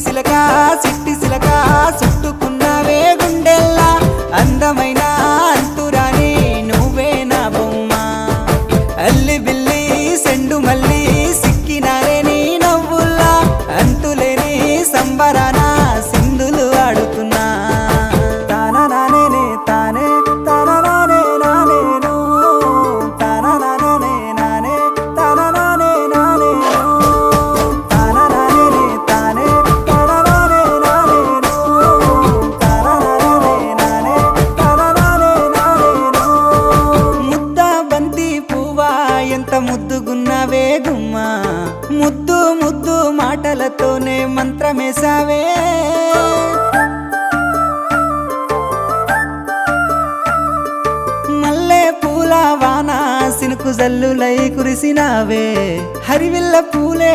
సిలక సిట్టి సిలక చుట్టుకున్నావే గుండెల్లా అందమైన అంతురాని నువ్వే నా బొమ్మ అల్లి బిల్లి సెండు మల్లి సిక్కినారే నీ నవ్వుల్లా అంతులేని సంబరాన సింధులు ఆడుతున్నా తానా నానే తానే తానా నానే నానేను తానా నానే నానే తానా నానే నానేను తానా నానే తానే తానా నానే నానేను తానా నానే నానే తానా నానే నానేను ముద్ద బంతి పువ్వా ఎంత ముద్దుగున్నావే గుమ్మా ముద్దు ముద్దు మాటలతోనే మంత్రమేసావే మల్లె పూల వాన సినుకు జల్లులై కురిసినావే హరివిల్ల పూలే